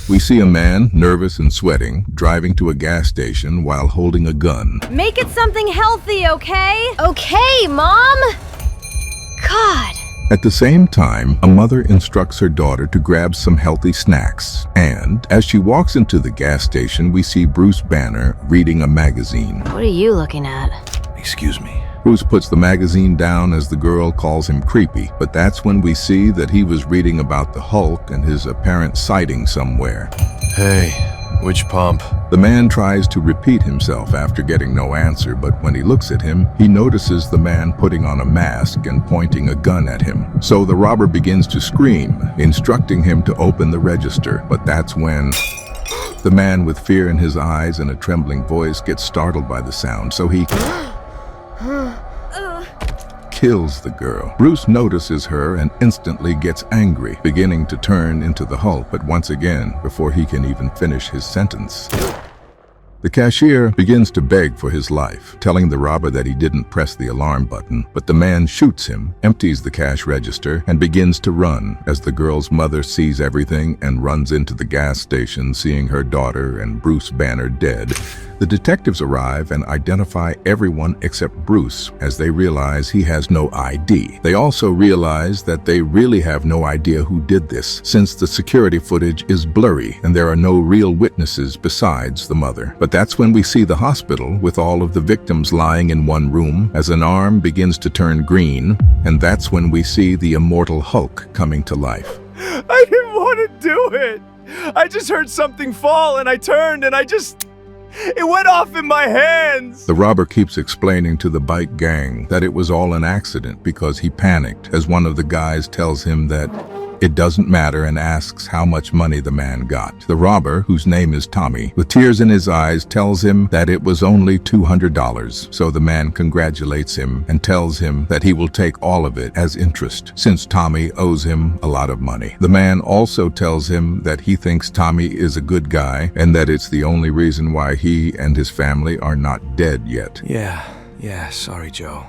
We see a man, nervous and sweating, driving to a gas station while holding a gun. Make it something healthy, okay? Okay, Mom! God. At the same time, a mother instructs her daughter to grab some healthy snacks. And as she walks into the gas station, we see Bruce Banner reading a magazine. What are you looking at? Excuse me. Bruce puts the magazine down as the girl calls him creepy, but that's when we see that he was reading about the Hulk and his apparent sighting somewhere. Hey, which pump? The man tries to repeat himself after getting no answer, but when he looks at him, he notices the man putting on a mask and pointing a gun at him. So the robber begins to scream, instructing him to open the register, but that's when the man with fear in his eyes and a trembling voice gets startled by the sound, so he kills the girl. Bruce notices her and instantly gets angry, beginning to turn into the Hulk, but once again, before he can even finish his sentence, the cashier begins to beg for his life, telling the robber that he didn't press the alarm button, but the man shoots him, empties the cash register, and begins to run as the girl's mother sees everything and runs into the gas station, seeing her daughter and Bruce Banner dead. The detectives arrive and identify everyone except Bruce as they realize he has no ID. They also realize that they really have no idea who did this, since the security footage is blurry and there are no real witnesses besides the mother. But that's when we see the hospital with all of the victims lying in one room as an arm begins to turn green, and that's when we see the Immortal Hulk coming to life. I didn't want to do it. I just heard something fall and I turned and it went off in my hands! The robber keeps explaining to the bike gang that it was all an accident because he panicked as one of the guys tells him that it doesn't matter and asks how much money the man got. The robber, whose name is Tommy, with tears in his eyes, tells him that it was only $200. So the man congratulates him and tells him that he will take all of it as interest, since Tommy owes him a lot of money. The man also tells him that he thinks Tommy is a good guy and that it's the only reason why he and his family are not dead yet. Yeah, sorry, Joe.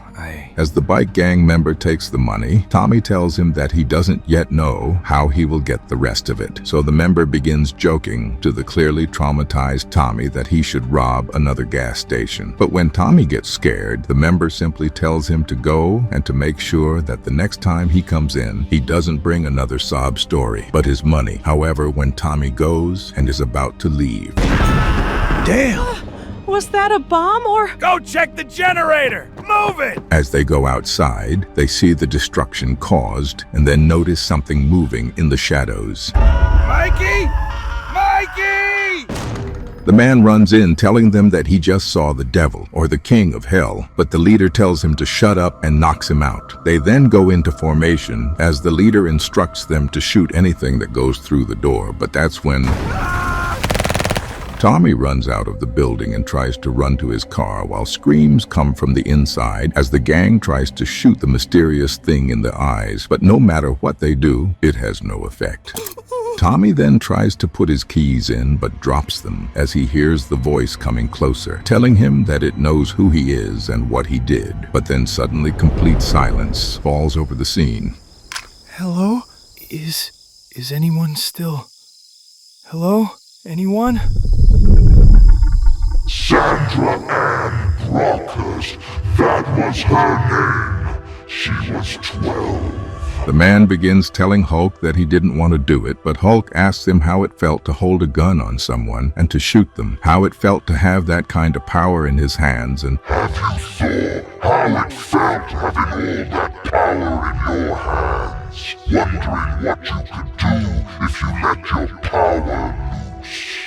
As the bike gang member takes the money, Tommy tells him that he doesn't yet know how he will get the rest of it. So the member begins joking to the clearly traumatized Tommy that he should rob another gas station. But when Tommy gets scared, the member simply tells him to go and to make sure that the next time he comes in, he doesn't bring another sob story, but his money. However, when Tommy goes and is about to leave, Damn! Was that a bomb or? Go check the generator! Move it! as they go outside, they see the destruction caused and then notice something moving in the shadows. Mikey! Mikey! The man runs in telling them that he just saw the devil or the king of hell, but the leader tells him to shut up and knocks him out. They then go into formation as the leader instructs them to shoot anything that goes through the door, but that's when Tommy runs out of the building and tries to run to his car while screams come from the inside as the gang tries to shoot the mysterious thing in the eyes, but no matter what they do, it has no effect. Tommy then tries to put his keys in but drops them as he hears the voice coming closer, telling him that it knows who he is and what he did, but then suddenly complete silence falls over the scene. Hello? Is anyone still... Hello? Anyone? Sandra Ann Brockhurst, that was her name. She was 12. The man begins telling Hulk that he didn't want to do it, but Hulk asks him how it felt to hold a gun on someone and to shoot them, how it felt to have that kind of power in his hands, and Have you thought how it felt having all that power in your hands? Wondering what you could do if you let your power loose?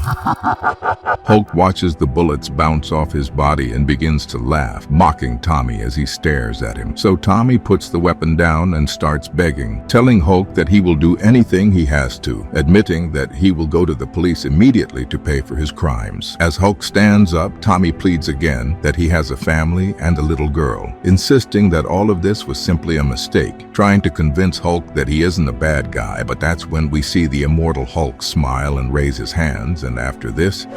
Hulk watches the bullets bounce off his body and begins to laugh, mocking Tommy as he stares at him. So Tommy puts the weapon down and starts begging, telling Hulk that he will do anything he has to, admitting that he will go to the police immediately to pay for his crimes. As Hulk stands up, Tommy pleads again that he has a family and a little girl, insisting that all of this was simply a mistake, trying to convince Hulk that he isn't a bad guy. But that's when we see the Immortal Hulk smile and raise his hands, and after this,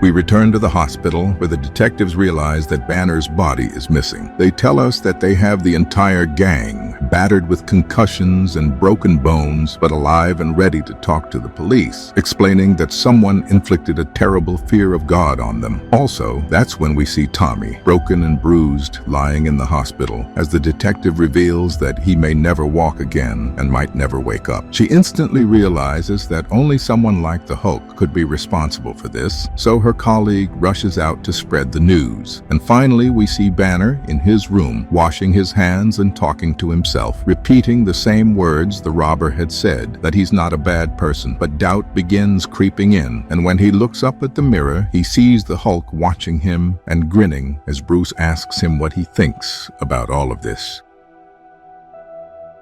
we return to the hospital where the detectives realize that Banner's body is missing. They tell us that they have the entire gang battered with concussions and broken bones, but alive and ready to talk to the police, explaining that someone inflicted a terrible fear of God on them. Also, that's when we see Tommy, broken and bruised, lying in the hospital, as the detective reveals that he may never walk again and might never wake up. She instantly realizes that only someone like the Hulk could be responsible for this, so her colleague rushes out to spread the news. And finally, we see Banner in his room, washing his hands and talking to himself, repeating the same words the robber had said, that he's not a bad person. But doubt begins creeping in, and when he looks up at the mirror, he sees the Hulk watching him and grinning as Bruce asks him what he thinks about all of this.